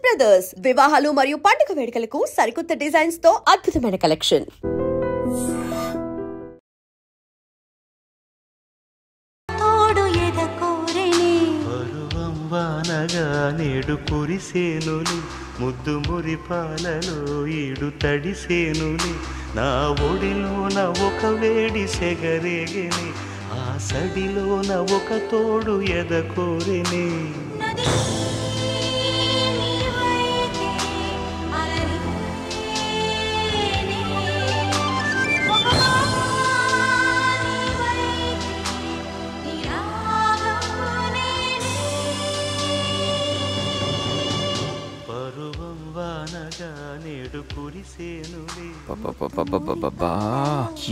Brothers వివాహాలు మరియు పండుగ వేడుకలకు సరికొత్త డిజైన్స్ తో అద్భుతమైన కలెక్షన్. నేడు కురిసేనులే ముద్దు మురిపాలలో ఈడు తడిసేనులే నా ఒడిలోన ఒక వేడి సెగరేగెనే ఆ సడిలోన ఒక తోడు ఎదకోరెనే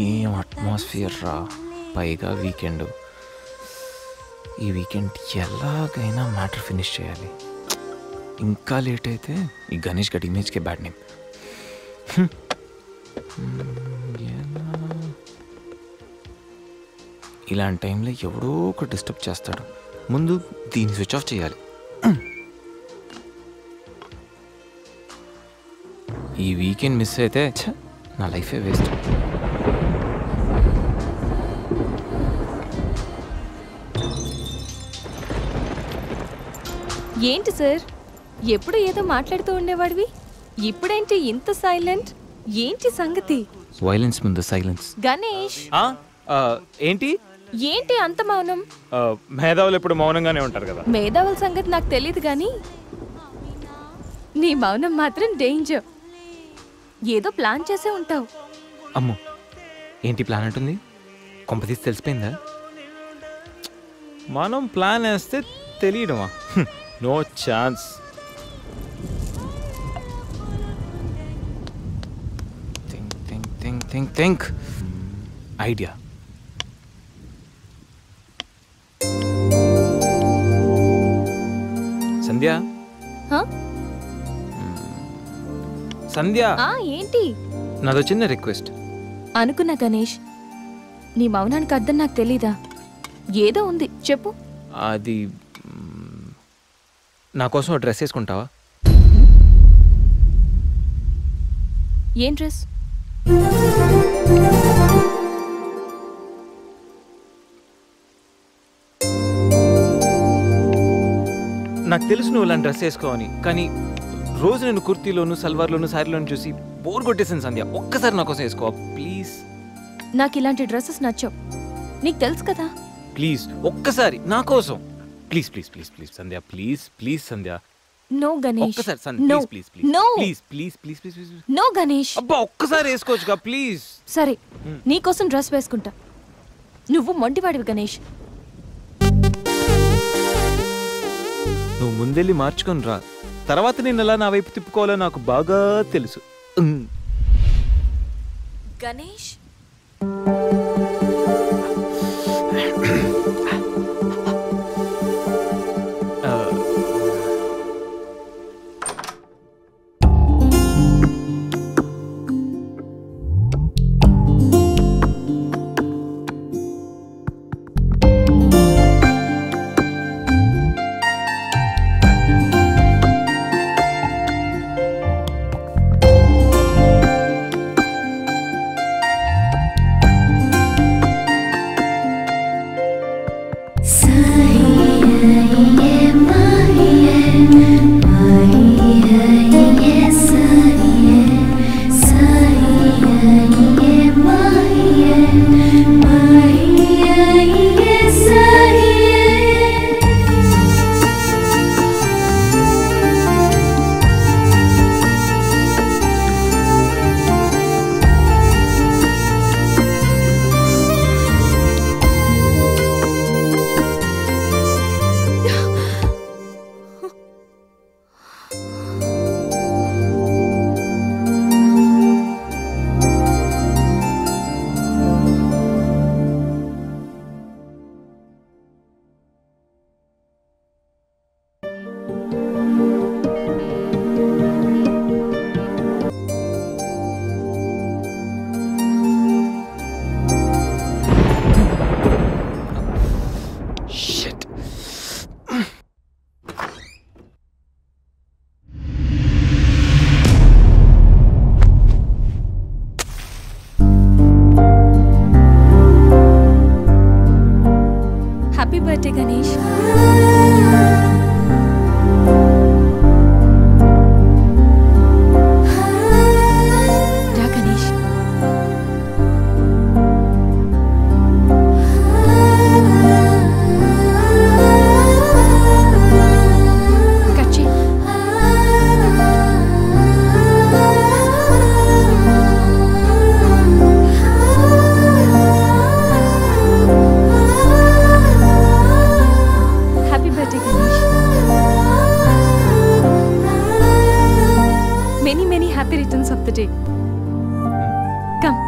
ఏం అట్మాస్ఫియర్ రా. పైగా వీకెండ్. ఈ వీకెండ్ ఎలాగైనా మ్యాటర్ ఫినిష్ చేయాలి. ఇంకా లేట్ అయితే ఈ గణేష్ గడి ఇమేజ్కే బ్యాడ్ నేమ్. ఇలాంటి టైంలో ఎవడో ఒక డిస్టర్బ్ చేస్తాడు. ముందు దీన్ని స్విచ్ ఆఫ్ చేయాలి. ఈ వీకెండ్ మిస్ అయితే నా లైఫే వేస్ట్. ఏంటి సార్, ఎప్పుడు ఏదో మాట్లాడుతూ ఉండేవాడివి, ఇప్పుడేంటి ఇంత సైలెంట్? ఏంటి సంగతి? వైలెన్స్ ముందు సైలెన్స్. గణేష్ ఏంటి ఏంటి అంత మౌనం? మేధావులు ఎప్పుడు మౌనంగానే ఉంటారు కదా. మేధావుల సంగతి నాకు తెలియదు కానీ నీ మౌనం మాత్రం డేంజర్. ఏదో ప్లాన్ చేసే ఉంటావు. అమ్మో, ఏంటి ప్లాన్ అంటుంది? కొంపతీసి తెలిసిపోయిందా? మనం ప్లాన్ వేస్తే తెలియడమా? No chance. Think think think think think idea. Sandhya, Sandhya. ఏంటి? నాదో చిన్న రిక్వెస్ట్. అనుకున్నా గణేష్, నీ మౌనానికి అర్థం నాకు తెలీదా? ఏదో ఉంది, చెప్పు. అది నా కోసం డ్రెస్ వేసుకుంటావా? ఏం డ్రెస్? నాకు తెలుసు నువ్వు ఇలాంటి డ్రెస్ వేసుకోవని, కానీ రోజు నేను కుర్తీలోను సల్వార్లోను శారీలోను చూసి బోర్ కొట్టేసాను. సంధ్య, ఒక్కసారి నా కోసం వేసుకో ప్లీజ్. నాకు ఇలాంటి డ్రెస్సెస్ నచ్చవు, నీకు తెలుసు కదా. ప్లీజ్ ఒక్కసారి నా కోసం. Please please please please Sandhya, please please Sandhya. No Ganesh, ఒక్కసారి Sandhya, no please please no please please please please please. No Ganesh. అబ్బా, ఒక్కసారి వేసుకోవచ్చుగా ప్లీజ్. సరే, నీకోసం డ్రెస్ వేసుకుంటా. నువ్వు మొండివాడివి గణేష్. నువ్వు ముందెళ్ళి మార్చుకొని రా, తర్వాత నేను ఎలా నా వైపు తిప్పుకోవాలో నాకు బాగా తెలుసు. గణేష్, బర్త్డే గణేష్. రా గణేష్. కట్ చేయి. Happy birthday Ganesh. Many many happy returns of the day. Come.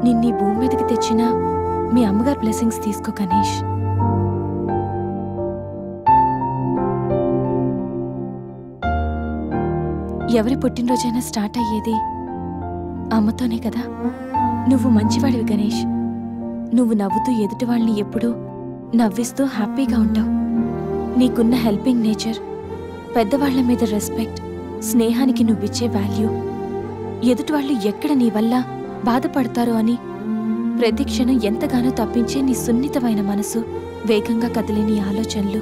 నిన్నీ భూమి మీదకి తెచ్చిన మీ అమ్మగారు బ్లెస్సింగ్స్ తీసుకో గణేష్. ఎవరి పుట్టినరోజైనా స్టార్ట్ అయ్యేది అమ్మతోనే కదా. నువ్వు మంచివాడివి గణేష్. నువ్వు నవ్వుతూ ఎదుటి వాళ్ళని ఎప్పుడూ నవ్విస్తూ హ్యాపీగా ఉంటావు. నీకున్న హెల్పింగ్ నేచర్, పెద్దవాళ్ల మీద రెస్పెక్ట్, స్నేహానికి నువ్విచ్చే వాల్యూ, ఎదుటి వాళ్ళు ఎక్కడ నీ వల్ల బాధపడతారో అని ప్రతి క్షణం ఎంతగానో తప్పించే నీ సున్నితమైన మనసు, వేగంగా కదిలే నీ ఆలోచనలు,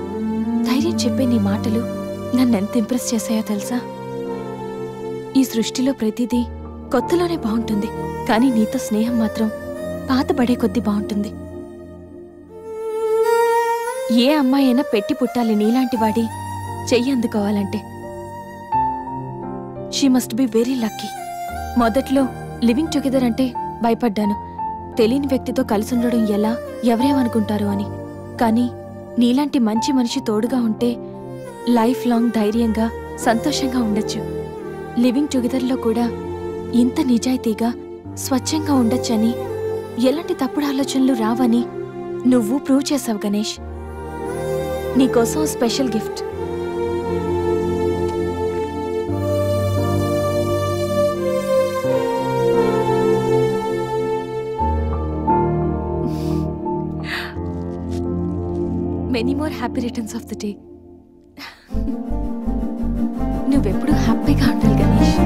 ధైర్యం చెప్పే నీ మాటలు నన్నెంత ఇంప్రెస్ చేశాయో తెలుసా? ఈ సృష్టిలో ప్రతిదీ కొత్తలోనే బాగుంటుంది, కానీ నీతో స్నేహం మాత్రం పాతబడే కొద్దీ బాగుంటుంది. ఏ అమ్మాయి అయినా పెట్టి పుట్టాలి నీలాంటి వాడి చెయ్యి అందుకోవాలంటే. She must be very lucky. మొదట్లో లివింగ్ టుగెదర్ అంటే భయపడ్డాను, తెలియని వ్యక్తితో కలిసి ఉండడం ఎలా, ఎవరేమనుకుంటారో అని. కానీ నీలాంటి మంచి మనిషి తోడుగా ఉంటే లైఫ్ లాంగ్ ధైర్యంగా సంతోషంగా ఉండొచ్చు. లివింగ్ టుగెదర్లో కూడా ఇంత నిజాయితీగా స్వచ్ఛంగా ఉండొచ్చని, ఎలాంటి తప్పుడు ఆలోచనలు రావని నువ్వు ప్రూవ్ చేసావు గణేష్. నీకోసం special gift. Many more happy returns of the day. నువ్వెప్పుడు హ్యాపీగా ఉండాలి గణేష్.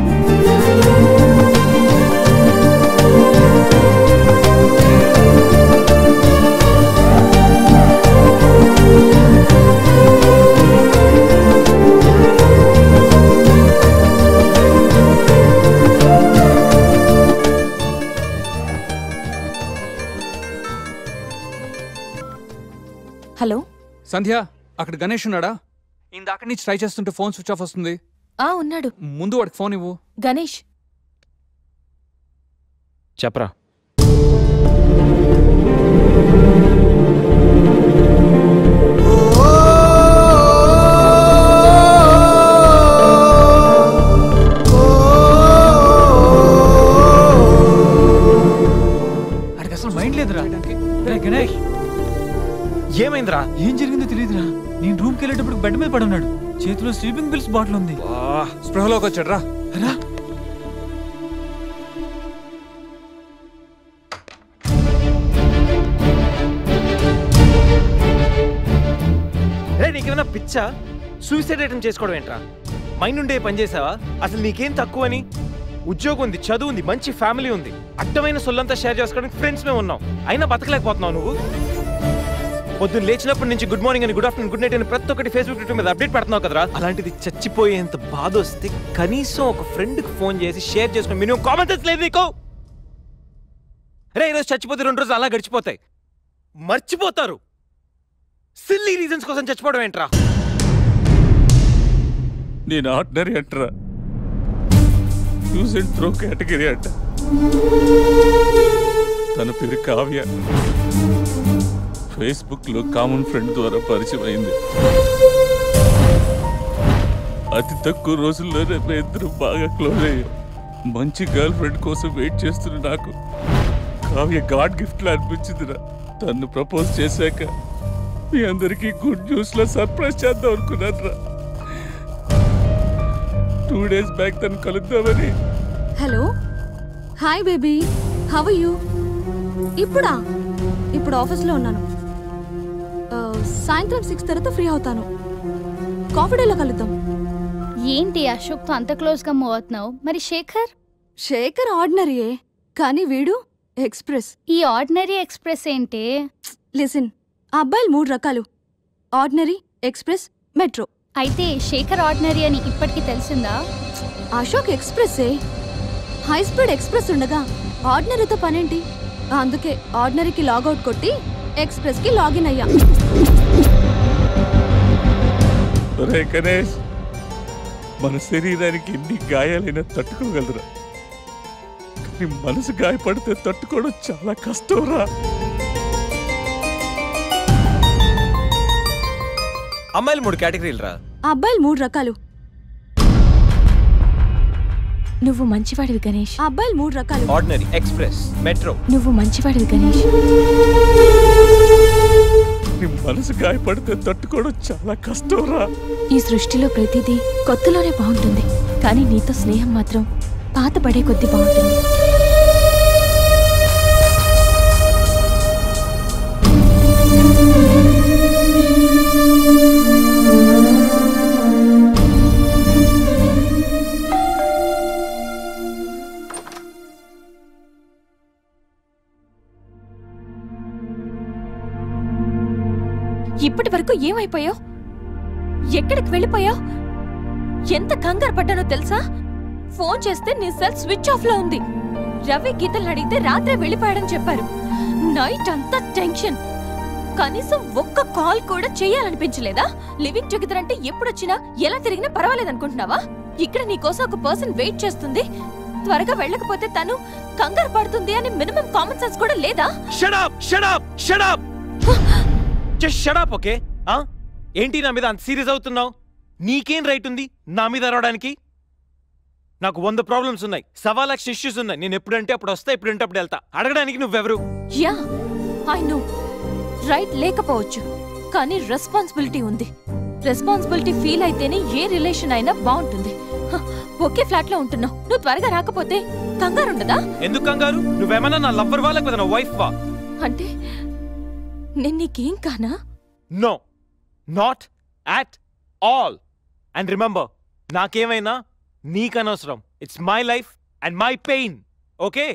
హలో సంధ్య, అక్కడ గణేష్ ఉన్నాడా? ఇందాక నుంచి ట్రై చేస్తుంటే ఫోన్ స్విచ్ ఆఫ్ వస్తుంది. ఉన్నాడు. ముందు వాడికి ఫోన్ ఇవ్వు. గణేష్, చెప్పరా. అడికి అసలు మైండ్ లేదురా. గణేష్, ఏమైందిరా? ఏం జరిగిందో తెలియదురా. నేను రూమ్కి వెళ్ళేటప్పుడు బెడ్ మీద పడున్నాడు, చేతిలో స్లీపింగ్ పిల్స్ బాటిల్ ఉంది. స్పృహలోకి వచ్చాడు రా. నీకేమైనా పిచ్చా? సూసైడ్ అటెంప్ట్ చేసుకోవడం ఏంట్రా? మైండ్ ఉండే పని చేసావా? అసలు నీకేం తక్కువ అని? ఉద్యోగం ఉంది, చదువు ఉంది, మంచి ఫ్యామిలీ ఉంది, అడ్డమైన సొల్లంతా షేర్ చేసుకోవడానికి ఫ్రెండ్స్ మేము ఉన్నాం, అయినా బతకలేకపోతున్నావు నువ్వు. పొద్దున్న లేచినప్పటి నుంచి గుడ్ మార్నింగ్ అని, గుడ్ ఆఫ్టర్నూన్, గుడ్ నైట్ అని ప్రతి ఒక్కటి ఫేస్బుక్ ట్విట్టర్ మీద అప్డేట్ పెడుతున్నావు కదరా. అలాంటిది చచ్చిపోయేంత బాధ వస్తే కనీసం ఒక ఫ్రెండ్కి ఫోన్ చేసి షేర్ చేసుకుని మినిమం కామన్ సెన్స్ లేదు నీకు? రే, ఈరోజు చచ్చిపోతే 2 రోజులు అలా గడిచిపోతాయి, మర్చిపోతారు. సిల్లీ రీజన్స్ కోసం చచ్చిపోవడం ఏంట్రా? నేను ఆర్డినరీ అంటరా, యూజ్ అండ్ త్రో కేటగిరీ అంట. తన పేరు కావ్య, ఫేస్బుక్ లో కామన్ ఫ్రెండ్ ద్వారా పరిచయం అయింది. అతి తక్కువ రోజుల్లోనే మేము ఇద్దరు బాగా క్లోజ్ అయ్యాం. మంచి గర్ల్ ఫ్రెండ్ కోసం వెయిట్ చేస్తున్న నాకు కావ్య గాడ్ గిఫ్ట్ లా అనిపించిందిరా. తను ప్రపోజ్ చేశాక మీ అందరికీ గుడ్ న్యూస్ లో సర్ప్రైజ్ చేద్దాం అనుకున్నారా. 2 days బ్యాక్ తను కలుద్దామని. Hello, hi baby, how are you? ఇప్పుడా? ఇప్పుడు ఆఫీస్లో ఉన్నాను. సాయంత్రం 6 తర్వాత ఫ్రీ అవుతాను. కాఫీ డేలో కలుద్దాం. ఏంటి అశోక్తో అంత క్లోజ్గా మూవ్ అవుతున్నావు? మరి శేఖర్? శేఖర్ ఆర్డినరీయే, కానీ వీడు ఎక్స్ప్రెస్. ఈ ఆర్డినరీ ఎక్స్ప్రెస్ ఏంటి? లిసన్, ఆ అబ్బాయిలు 3 రకాలు: ఆర్డినరీ, ఎక్స్ప్రెస్, మెట్రో. అయితే శేఖర్ ఆర్డినరీ అని ఇప్పటికి తెలిసిందా? అశోక్ ఎక్స్ప్రెస్సే. హై స్పీడ్ ఎక్స్ప్రెస్ ఉండగా ఆర్డినరీతో పనేంటి? అందుకే ఆర్డినరీకి లాగౌట్ కొట్టి ఎక్స్ప్రెస్కి లాగిన్ అయ్యా. ఒరే గణేష్, మన శరీరానికి ఎన్ని గాయాలైనా తట్టుకోగలరా, కానీ మనసు గాయపడితే తట్టుకోవడం చాలా కష్టంరా. అమ్మాయిలు 3 కేటగిరీలు రా. ఆ అబ్బాయిలు 3 రకాలు. నువ్వు మంచివాడివి గణేష్. ఆ అబ్బాయిలు 3 రకాలు: ఆర్డినరీ, ఎక్స్ప్రెస్, మెట్రో. నువ్వు మంచివాడివి గణేష్. నీ మనసు గాయపడితే తట్టుకోవడం చాలా కష్టంరా. ఈ సృష్టిలో ప్రతిదీ కొత్తలోనే బాగుంటుంది, కానీ నీతో స్నేహం మాత్రం పాత పడే కొద్దీ బాగుంటుంది. ఇప్పటి వరకు ఏమైపోయావు? ఎక్కడికి వెళ్ళిపోయావు? ఎంత కంగారు పడ్డానో తెలుసా? ఫోన్ చేస్తే నీ సెల్ స్విచ్ ఆఫ్ లో ఉంది. రవి గీతలు అడిగితే రాత్రే వెళ్ళిపోయాడని చెప్పారు. నైట్ అంతా టెన్షన్. కనీసం ఒక్క కాల్ కూడా చేయాలనిపించలేదా? లివింగ్ టుగెదర్ అంటే ఎప్పుడొచ్చినా ఎలా తిరిగినా పర్వాలేదనుకుంటున్నావా? ఇక్కడ నీకోసం ఒక పర్సన్ వెయిట్ చేస్తుంది. త్వరగా వెళ్ళకపోతే తను కంగారు పడుతుంది అని మినిమం కామన్ సెన్స్ కూడా లేదా? Shut up, shut up, shut up. Just shut up, okay? ఏంటి నా మీద అంత సీరియస్ అవుతున్నావు? నీకేం రైట్ ఉంది నా మీద అరవడానికి? నాకు 100 ప్రాబ్లమ్స్ ఉన్నాయి, 1.25 లక్ష ఇష్యూస్ ఉన్నాయి. నేను ఎప్పుడంటే అప్పుడు వస్తా, ఎప్పుడంటే అప్పుడు వెళ్తా. అడగడానికి నువ్వెవరు? Yeah, I know. రైట్ లేకపోవచ్చు, కానీ రెస్పాన్సిబిలిటీ ఉంది. రెస్పాన్సిబిలిటీ ఫీల్ అయితేనే ఏ రిలేషన్ అయినా బాగుంటుంది. ఒకే ఫ్లాట్ లో ఉంటున్నావు, నువ్వు త్వరగా రాకపోతే కంగారు ఉండదా? ఎందుకు కంగారు? నువ్వేమన్నా నా లవ్వర్ వా లేకపోతే నా వైఫ్ వా? అంటే నేను నీకేం కానా? No, not at all. And remember, నాకేమైనా నీకనవసరం. It's my life and my pain, okay?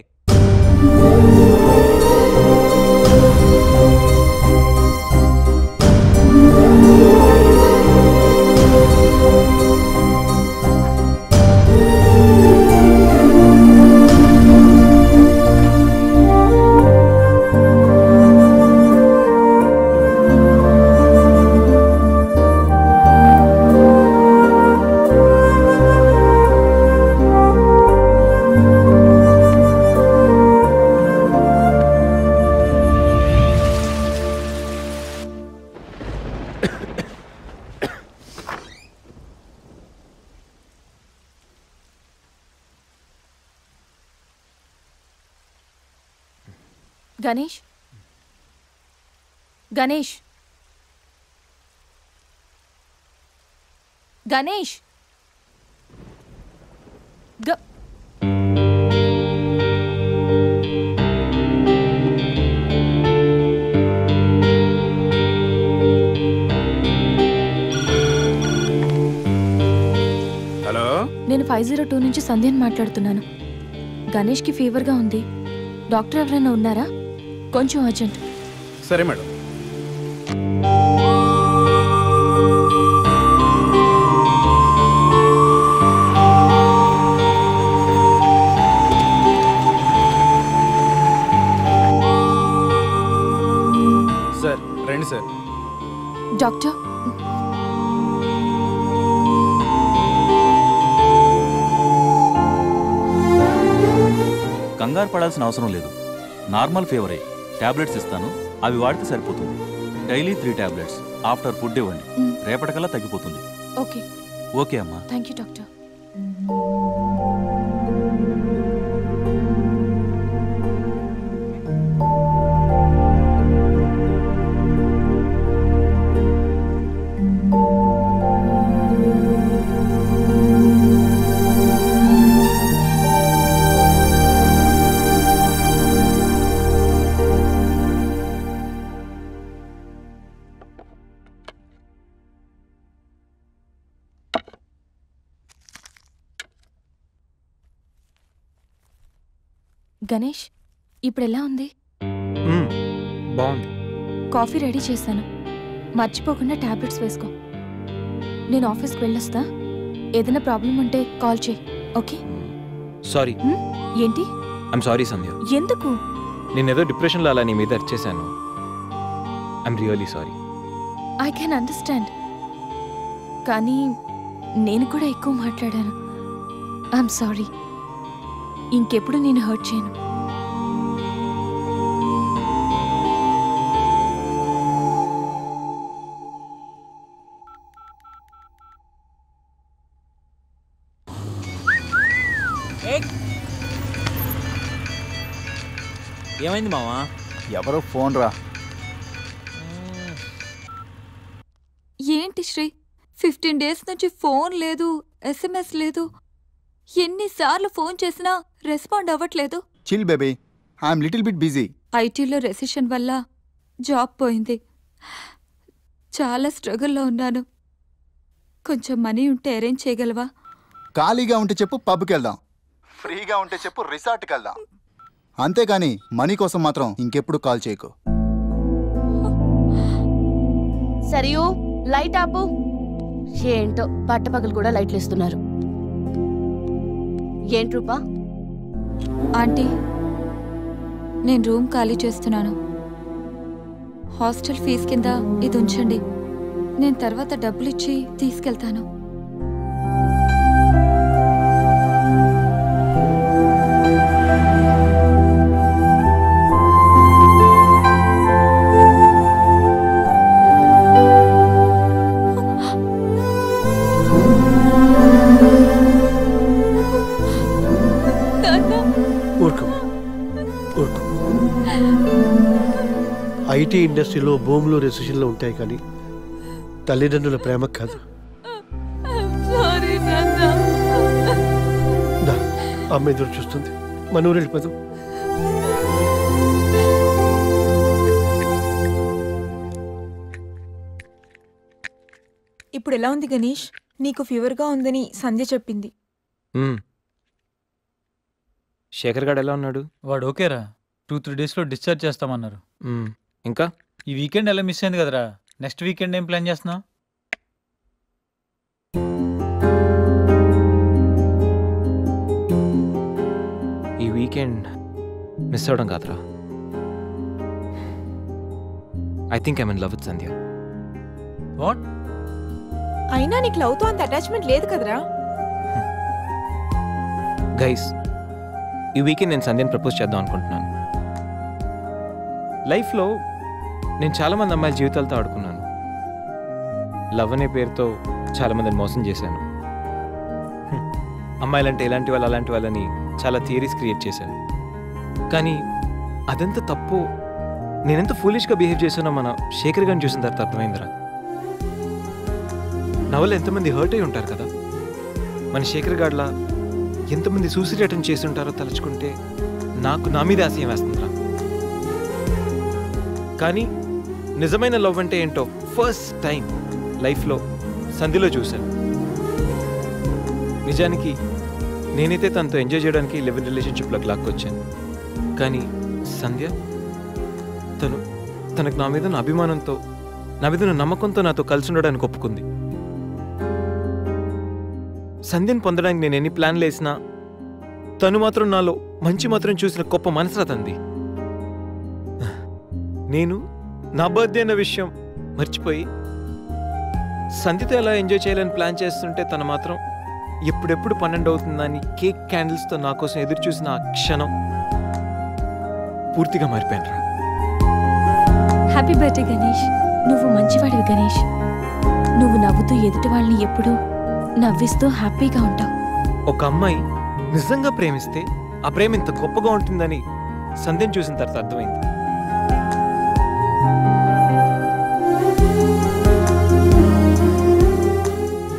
Ganesh, Ganesh, Ganesh. Hello, నేను 502 నుంచి సంధ్యని మాట్లాడుతున్నాను. గణేష్కి ఫీవర్గా ఉంది. డాక్టర్ ఎవరైనా ఉన్నారా? కొంచెం అర్జెంట్. సరే మేడం. సార్ రండి సార్. డాక్టర్, కంగారు పడాల్సిన అవసరం లేదు. నార్మల్ ఫీవరే. టాబ్లెట్స్ ఇస్తాను, అవి వాడితే సరిపోతుంది. Daily 3 tablets. ఆఫ్టర్ ఫుడ్ ఇవ్వండి, రేపటికల్లా తగ్గిపోతుంది. ఓకే. ఓకే అమ్మా. Thank you doctor. గణేష్ ఇప్పుడు ఎలా ఉంది? బాగుంది. కాఫీ రెడీ చేశాను, మర్చిపోకుండా టాబ్లెట్స్ వేసుకో. నేను ఆఫీస్కి వెళ్ళొస్తా. ఏదైనా ప్రాబ్లం ఉంటే కాల్ చేయి, ఓకే? సారీ. ఏంటి? I'm sorry Sandhya. ఎందుకు? నేనేదో డిప్రెషన్లో అలా నీ మీద అరిచేశాను. I'm really sorry. I can understand, కానీ నేను కూడా ఎక్కువ మాట్లాడాను. I'm sorry. ఇంకెప్పుడు నేను హర్ట్ చేయను. ఏమైంది మావా? ఎవరో ఫోన్ రా. ఏంటి శ్రీ, 15 డేస్ నుంచి ఫోన్ లేదు, SMS లేదు. ఎన్నిసార్లు ఫోన్ చేసినా రెస్పాండ్ అవ్వట్లేదు. Chill baby, I'm little bit busy. ఐటీలో రెసిషన్ వల్ల జాబ్ పోయింది. చాలా స్ట్రగుల్లో ఉన్నాను. కొంచెం మనీ ఉంటే అరేంజ్ చేయగలవా? ఖాళీగా ఉంటే చెప్పు, పబ్కి వెళ్దాం. ఫ్రీగా ఉంటే చెప్పు, రిసార్ట్కి వెళ్దాం. అంతేగాని మనీ కోసం మాత్రం ఇంకెప్పుడు కాల్ చేయకు. సరియు, లైట్ ఆపు. ఏంటో పట్టపగలు కూడా లైట్లు ఇస్తున్నారు. ఏంటి రూపా? ఆంటీ, నేను రూమ్ ఖాళీ చేస్తున్నాను. హాస్టల్ ఫీజు కింద ఇది ఉంచండి. నేను తర్వాత డబ్బులు ఇచ్చి తీసుకెళ్తాను. ఐటీ ఇండస్ట్రీలో భూములు రెసిషన్లో ఉంటాయి, కానీ తల్లిదండ్రుల ప్రేమ కాదు. అమ్మ ఎదురు చూస్తుంది. మనూరు వెళ్ళిపోదాం. ఇప్పుడు ఎలా ఉంది గణేష్? నీకు ఫీవర్గా ఉందని సంధ్య చెప్పింది. శేఖర్ గారు ఎలా ఉన్నాడు? వాడు ఓకేరా, 2-3 డేస్లో డిశ్చార్జ్ చేస్తామన్నారు. ఇంకా ఈ వీకెండ్ ఎలా మిస్ అయింది కదరా. నెక్స్ట్ వీకెండ్ ఏం ప్లాన్ చేస్తున్నావు? ఈ వీకెండ్ మిస్ అవడం కాదురా. I think I'm in love with Sandhya. What? అయినా నీకు లవ్తో అంత అటాచ్మెంట్ లేదు కదరా. గైస్, ఈ వీకెండ్ నేను సంధ్యని ప్రపోజ్ చేద్దాం అనుకుంటున్నాను. లైఫ్లో నేను చాలామంది అమ్మాయిల జీవితాలతో ఆడుకున్నాను. లవ్ అనే పేరుతో చాలామందిని మోసం చేశాను. అమ్మాయిలంటే ఇలాంటి వాళ్ళు అలాంటి వాళ్ళని చాలా థియరీస్ క్రియేట్ చేశాను. కానీ అదెంత తప్పు, నేనెంత ఫూలిష్గా బిహేవ్ చేశానో మన శేఖర్ గారిని చూసిన తర్వాత అర్థమైందిరా. నా వల్ల ఎంతమంది హర్ట్ అయి ఉంటారు కదా. మన శేఖర్ గారిలా ఎంతమంది సూసైడ్ అటెంప్ట్ చేసి ఉంటారో తలుచుకుంటే నాకు నా మీద ఆశయం వేస్తుందిరా. కానీ నిజమైన లవ్ అంటే ఏంటో ఫస్ట్ టైం లైఫ్లో సంధ్యలో చూశాను. నిజానికి నేనైతే తనతో ఎంజాయ్ చేయడానికి లివ్ ఇన్ రిలేషన్షిప్లోకి లాక్కొచ్చాను. కానీ సంధ్య తనకు నా మీద అభిమానంతో, నా మీద నమ్మకంతో నాతో కలిసి ఉండడానికి ఒప్పుకుంది. సంధ్యను పొందడానికి నేను ఎన్ని ప్లాన్లు వేసినా తను మాత్రం నాలో మంచి మాత్రం చూసిన గొప్ప మనసురా తంది. నేను నా బర్త్డే అన్న విషయం మర్చిపోయి సంధ్యతో ఎలా ఎంజాయ్ చేయాలని ప్లాన్ చేస్తుంటే తను మాత్రం ఎప్పుడెప్పుడు 12 అవుతుందని కేక్ క్యాండిల్స్తో నా కోసం ఎదురు చూసిన ఆ క్షణం పూర్తిగా మారిపోయాను రా. Happy birthday Ganesh. నువ్వు మంచివాడివి గణేష్. నువ్వు నవ్వుతూ ఎదుటి వాళ్ళని ఎప్పుడూ నవ్విస్తూ హ్యాపీగా ఉంటావు. ఒక అమ్మాయి నిజంగా ప్రేమిస్తే ఆ ప్రేమ ఇంత గొప్పగా ఉంటుందని సంధ్యను చూసిన తర్వాత అర్థమైంది.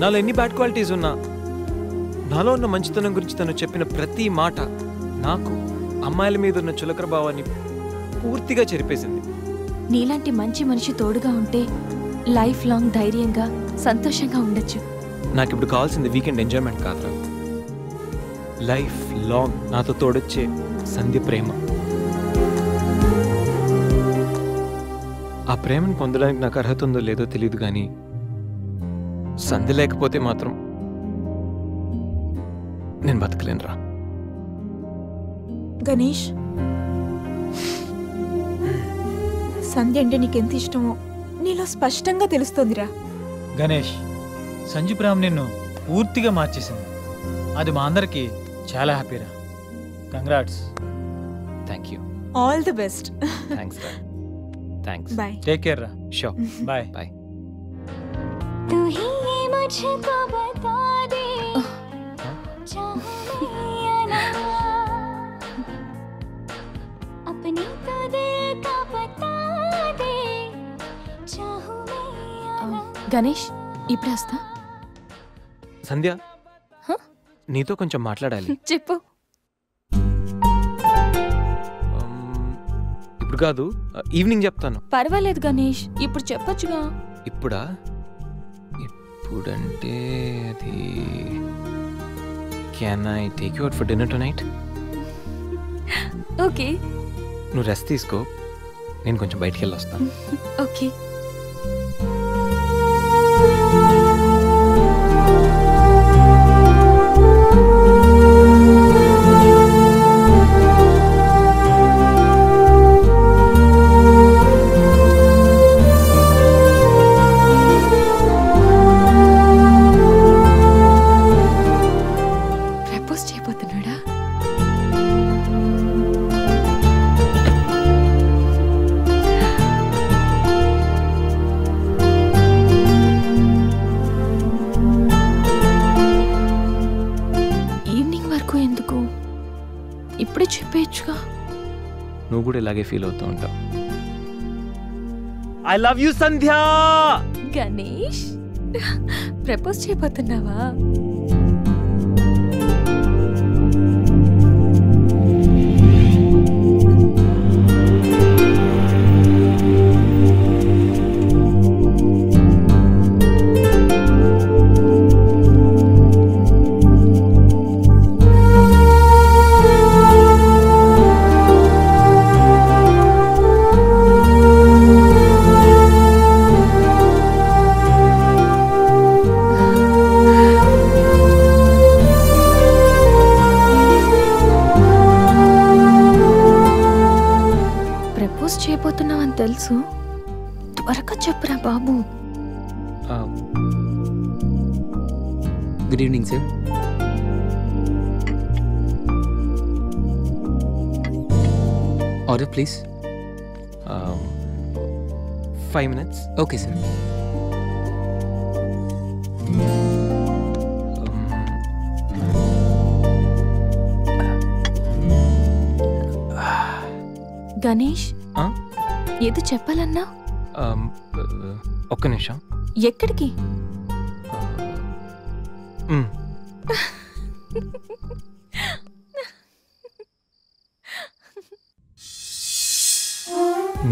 నాలో ఎన్ని బ్యాడ్ క్వాలిటీస్ ఉన్నా నాలో ఉన్న మంచితనం గురించి తను చెప్పిన ప్రతి మాట నాకు అమ్మాయిల మీద ఉన్న చులకర భావాన్ని పూర్తిగా చెరిపేసింది. నీలాంటి మంచి మనిషి తోడుగా ఉంటే లైఫ్ లాంగ్ ధైర్యంగా సంతోషంగా ఉండొచ్చు. నాకు ఇప్పుడు కావాల్సింది వీకెండ్ ఎంజాయ్మెంట్ కాదురా, లైఫ్ లాంగ్ నాతో తోడొచ్చే సంధ్య ప్రేమ. ఆ ప్రేమను పొందడానికి నాకు అర్హత ఉందో లేదో తెలియదు, కానీ సంధ్య లేకపోతే మాత్రం నేను బతకలేనురా. గణేష్, సంధ్య అంటే నీకెంత ఇష్టమో నీలో స్పష్టంగా తెలుస్తోందిరా. గణేష్, సంజు ప్రేమ నిన్ను పూర్తిగా మార్చేసింది. అది మా అందరికి చాలా హ్యాపీరా. Congrats. Thank you. All the best. Thanks రా. థ్యాంక్స్. బాయ్. టేక్ కేర్ రా. షూర్. బాయ్. బాయ్. तू ही मुझको बता दे चाहूं मैं या ना, अपनी तो दिल का बता दे चाहूं मैं या ना. గణేష్, ఇప్పుడే వస్తా. సంధ్య, నీతో కొంచెం మాట్లాడాలి. చెప్పు. ఇప్పుడు కాదు, ఈవినింగ్ చెప్తాను. పర్వాలేదు గణేష్, ఇప్పుడు చెప్పొచ్చుగా. ఇప్పుడా? ఇప్పుడంటే అది can I take you out for dinner tonight? Okay. నువ్వు రెస్ట్ తీసుకో, నేను కొంచెం బయటికి వెళ్ళి వస్తాను. ఓకే. ఇప్పుడే చెప్పేయచ్చుగా. నువ్వు కూడా ఇలాగే ఫీల్ అవుతూ ఉంటావు. I love you Sandhya. Ganesh, propose చేయబోతున్నావా? చేయబోతున్నావని తెలుసు, త్వరగా చెప్పురా బాబు. Good evening sir. Order please. 5 minutes. Okay sir. Ganesh, ఏదో చెప్పాలన్నా? ఒక్క నిమిషం. ఎక్కడికి?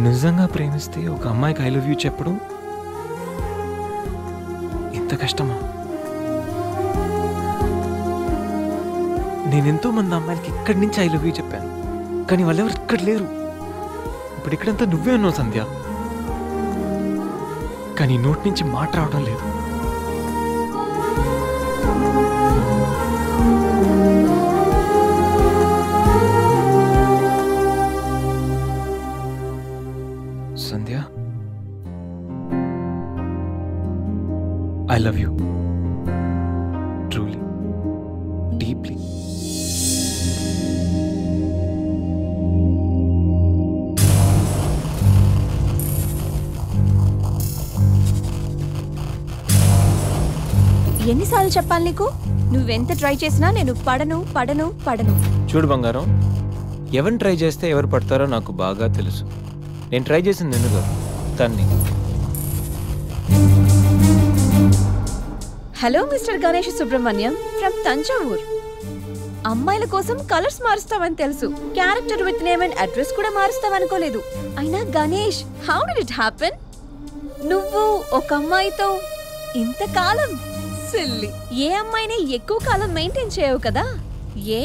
నిజంగా ప్రేమిస్తే ఒక అమ్మాయికి ఐ లవ్ యూ చెప్పడం ఎంత కష్టమా? నేనెంతో మంది అమ్మాయిలకి ఇక్కడి నుంచి ఐ లవ్ యూ చెప్పాను, కానీ వాళ్ళెవరు ఇక్కడ లేరు. ఇప్పుడు ఇక్కడంతా నువ్వే ఉన్నావు సంధ్య, కానీ నోటి నుంచి మాట రావడం లేదు. Sandhya, I love you truly, deeply. ఎన్నిసార్లు చెప్పాలి నీకు? నువ్వెంత ట్రై చేసినా నేను పడను పడను పడను. చూడు బంగారం, ఎవరిని ట్రై చేస్తే ఎవరు పడతారో నాకు బాగా తెలుసు. నేను ట్రై చేసింది ఎందుకు తన్ని. Hello mister Ganesh Subrahmanyam from Thanjavur. అమ్మాయిల కోసం కలర్స్ మారుస్తావని తెలుసు, character with name and address కూడా మారుస్తావనుకోలేదు. అయినా Ganesh, how did it happen? నువ్వు ఒక అమ్మాయితో ఇంతకాలం సిల్లి, ఏ అమ్మాయిని ఎక్కువ కాలం మెయింటైన్ చేయవు కదా. ఏ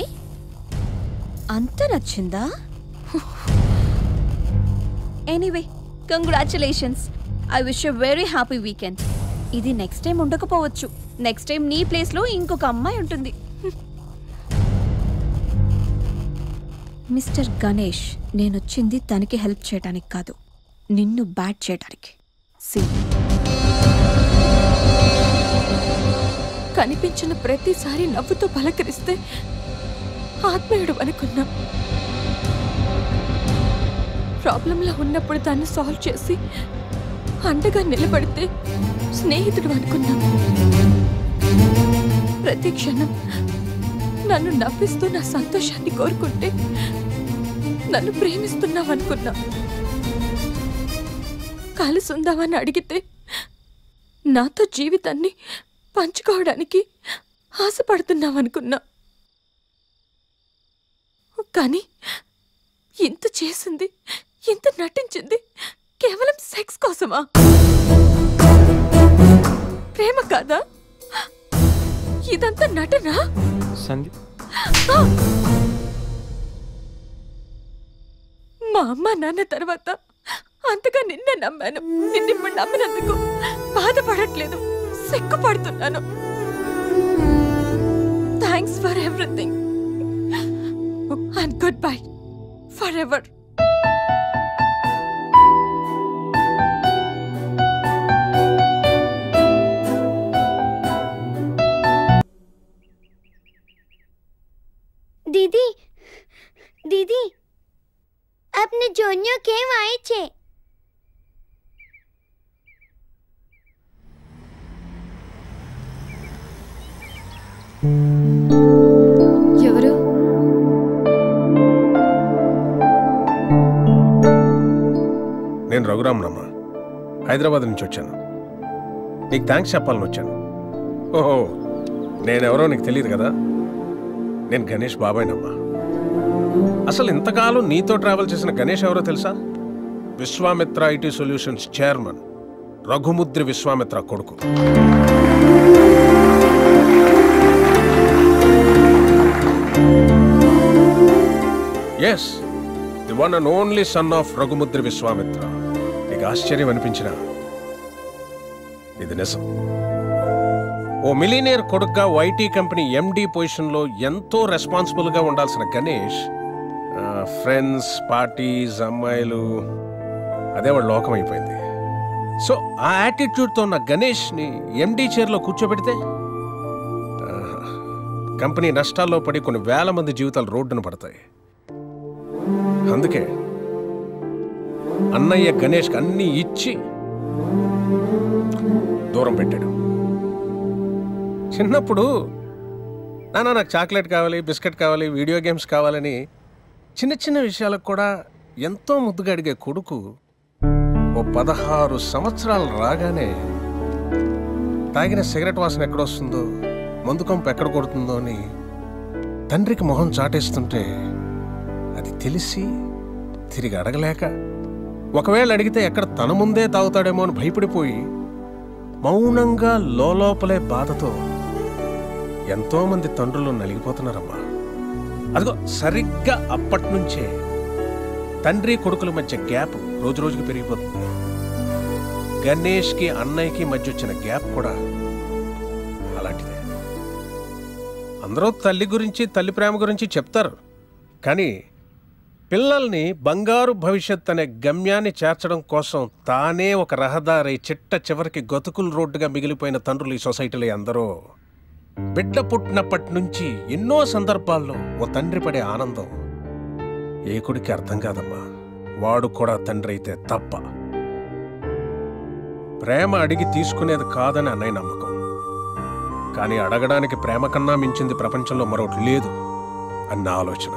అంత నచ్చిందా? Anyway congratulations. I wish you very happy weekend. ఇది నెక్స్ట్ టైం ఉండకపోవచ్చు. నెక్స్ట్ టైం నీ ప్లేస్లో ఇంకొక అమ్మాయి ఉంటుంది. మిస్టర్ గణేష్, నేనొచ్చింది తనకి హెల్ప్ చేయడానికి కాదు, నిన్ను బ్యాట్ చేయడానికి. కనిపించిన ప్రతిసారి నవ్వుతో పలకరిస్తే ఆత్మీయుడు అనుకున్నా. ప్రాబ్లంలో ఉన్నప్పుడు దాన్ని సాల్వ్ చేసి అండగా నిలబడితే స్నేహితుడు అనుకున్నా. ప్రతి క్షణం నన్ను నవ్విస్తూ నా సంతోషాన్ని కోరుకుంటే నన్ను ప్రేమిస్తున్నావనుకున్నా. కలుసుందామని అడిగితే నాతో జీవితాన్ని పంచుకోవడానికి ఆశపడుతున్నావనుకున్నా. కానీ ఇంత చేసింది, ఇంత నటించింది కేవలం సెక్స్ కోసమా? ప్రేమ కాదా? ఇదంతా నటనా? సందీప్, మా అమ్మ నాన్న తర్వాత అంతగా నిన్నే నమ్మాను. నిన్నిప్పుడు నమ్మినందుకు బాధపడట్లేదు, సిగ్గుపడుతున్నాను. Thanks for everything and goodbye forever. दीदी दीदी अपने जोनियो केम आए छे? ఎవరు? నేను రఘురామనమ్మ, హైదరాబాద్ నుంచి వచ్చాను. నీకు థ్యాంక్స్ చెప్పాలని వచ్చాను. ఓహో, నేనెవరో నీకు తెలియదు కదా. నేను గణేష్ బాబాయ్నమ్మా. అసలు ఇంతకాలం నీతో ట్రావెల్ చేసిన గణేష్ ఎవరో తెలుసా? Vishwamitra IT solutions chairman Raghumudri Vishwamitra కొడుకు. Yes, the one and only son of Raghumudri Vishwamitra. నీకు ఆశ్చర్యం అనిపించిన ఇది నిజం. ఓ మిలీనియర్ కొడుగ్గా ఐటీ కంపెనీ ఎండి పొజిషన్లో ఎంతో రెస్పాన్సిబుల్గా ఉండాల్సిన గణేష్ ఫ్రెండ్స్, పార్టీస్, అమ్మాయిలు, అదే వాడు లోకం అయిపోయింది. సో ఆ యాటిట్యూడ్తో ఉన్న గణేష్ని ఎండి చైర్లో కూర్చోబెడితే కంపెనీ నష్టాల్లో పడి కొన్ని వేల మంది జీవితాలు రోడ్డున పడతాయి. అందుకే అన్నయ్య గణేష్కి అన్నీ ఇచ్చి దూరం పెట్టాడు. చిన్నప్పుడు నాన్న నాకు చాక్లెట్ కావాలి, బిస్కెట్ కావాలి, వీడియో గేమ్స్ కావాలని చిన్న చిన్న విషయాలకు కూడా ఎంతో ముద్దుగా అడిగే కొడుకు ఓ 16 సంవత్సరాలు రాగానే తాగిన సిగరెట్ వాసన ఎక్కడొస్తుందో, మందు కంపు ఎక్కడ కొడుతుందో అని తండ్రికి మొహం చాటేస్తుంటే అది తెలిసి తిరిగి అడగలేక, ఒకవేళ అడిగితే ఎక్కడ తన ముందే తాగుతాడేమో అని భయపడిపోయి మౌనంగా లోపలే బాధతో ఎంతోమంది తండ్రులు నలిగిపోతున్నారమ్మా. అదిగో సరిగ్గా అప్పటి నుంచే తండ్రి కొడుకుల మధ్య గ్యాప్ రోజు రోజుకి పెరిగిపోతుంది. గణేష్కి అన్నయ్యకి మధ్య వచ్చిన గ్యాప్ కూడా అలాంటిదే. అందరూ తల్లి గురించి, తల్లి ప్రేమ గురించి చెప్తారు, కానీ పిల్లల్ని బంగారు భవిష్యత్ అనే గమ్యాన్ని చేర్చడం కోసం తానే ఒక రహదారి చిట్ట చివరికి గతుకుల రోడ్డుగా మిగిలిపోయిన తండ్రులు ఈ సొసైటీలో ఎందరో. బిడ్డ పుట్టినప్పటి నుంచి ఎన్నో సందర్భాల్లో ఓ తండ్రి పడే ఆనందం ఏ కొడుకు అర్థం కాదమ్మా. వాడు కూడా తండ్రి అయితే తప్ప. ప్రేమ అడిగి తీసుకునేది కాదని అన్నయ్య నమ్మకం. కానీ అడగడానికి ప్రేమ కన్నా మించింది ప్రపంచంలో మరొకటి లేదు అన్న ఆలోచన.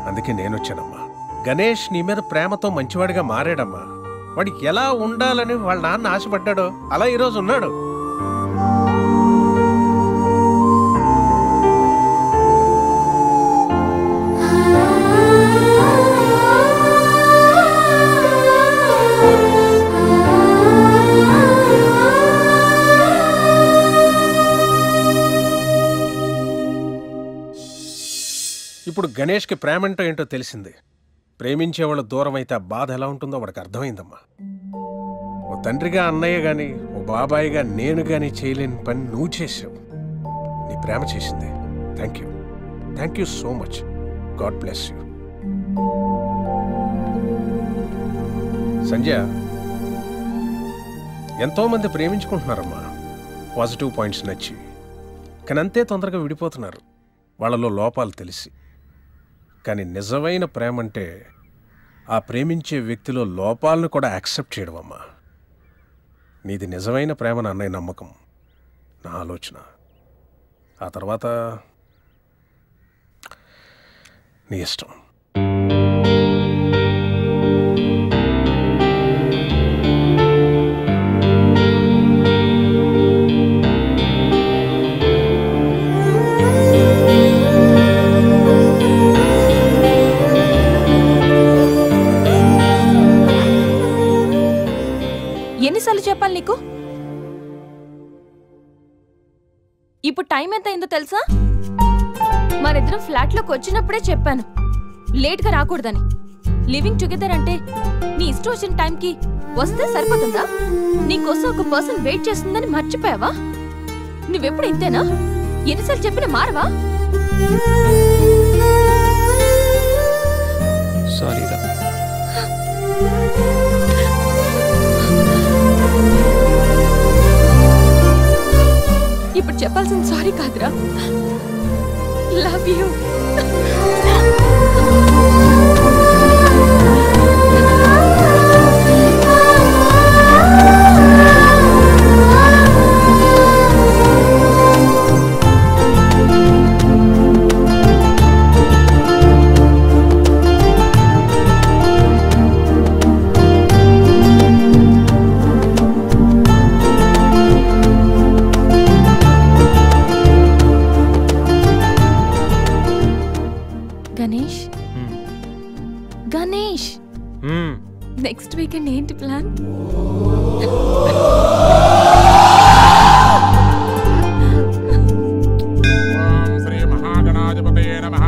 అందుకే నేనొచ్చానమ్మా. గణేష్ నీ మీద ప్రేమతో మంచివాడిగా మారాడమ్మా. వాడికి ఎలా ఉండాలని వాళ్ళ నాన్న ఆశపడ్డాడో అలా ఈరోజు ఉన్నాడు. ఇప్పుడు గణేష్కి ప్రేమ అంటే ఏంటో తెలిసింది. ప్రేమించేవాళ్ళు దూరం అయితే ఆ బాధ ఎలా ఉంటుందో వాడికి అర్థమైందమ్మా. ఓ తండ్రిగా అన్నయ్య గాని, ఓ బాబాయిగా నేను గాని చేయలేని పని నువ్వు చేసావు. నీ ప్రేమ చేసింది. Thank you so much. God bless you. Sanjay, ఎంతోమంది ప్రేమించుకుంటున్నారమ్మా, పాజిటివ్ పాయింట్స్ నచ్చి. కానీ అంతే తొందరగా విడిపోతున్నారు వాళ్ళలో లోపాలు తెలిసి. కానీ నిజమైన ప్రేమ అంటే ఆ ప్రేమించే వ్యక్తిలో లోపాలను కూడా యాక్సెప్ట్ చేయడం అమ్మా. నీది నిజమైన ప్రేమ నా అన్నయ్య నమ్మకం, నా ఆలోచన. ఆ తర్వాత నీ ఇష్టం. ఎన్నిసార్లు చెప్పాలి నీకు? ఇప్పుడు టైం ఎంత అయిందో తెలుసా? మనిద్దరం ఫ్లాట్లోకి వచ్చినప్పుడే చెప్పాను లేట్గా రాకూడదని. లివింగ్ టుగెదర్ అంటే నీ ఇష్టం వచ్చిన టైంకి వస్తే సరిపోతుందా? నీకోసం ఒక పర్సన్ వెయిట్ చేస్తుందని మర్చిపోయావా? నువ్వెప్పుడు ఇంతేనా? ఎన్నిసార్లు చెప్పినా మారవా? సారీ రా. ఇప్పుడు చెప్పాల్సిన సారీ కాదురా, love you. Ganesh, next weekend ఏంటి ప్లాన్? శ్రీ మహాగణాధిపతయే నమః.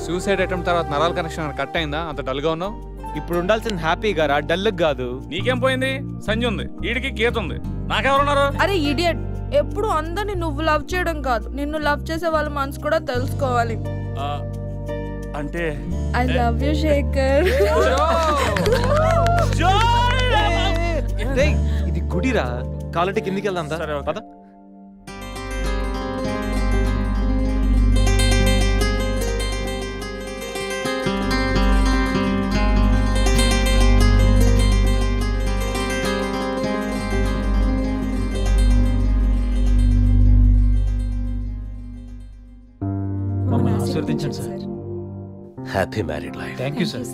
సూసైడ్ అటెంప్ట్ తర్వాత నరాల కనెక్షన్ కట్ అయిందా? అంత డల్ గా ఉన్నావు. ఇప్పుడు ఉండాల్సిన హ్యాపీగా రా, డల్ కాదు. నీకేం పోయింది? సంజయ్ ఉంది, వీడికి గీత ఉంది, నాకెవరున్నారు? అరే ఇడియట్, ఎప్పుడు అందరిని నువ్వు లవ్ చేయడం కాదు, నిన్ను లవ్ చేసే వాళ్ళ మనసు కూడా తెలుసుకోవాలి. అంటే ఐ లవ్ యూ శేఖర్. ఇది గుడిరా, కాలంటే కిందికి వెళ్దాం. సరే పద. ఆశీర్వదించండి sir. Happy married life. Thank you sir.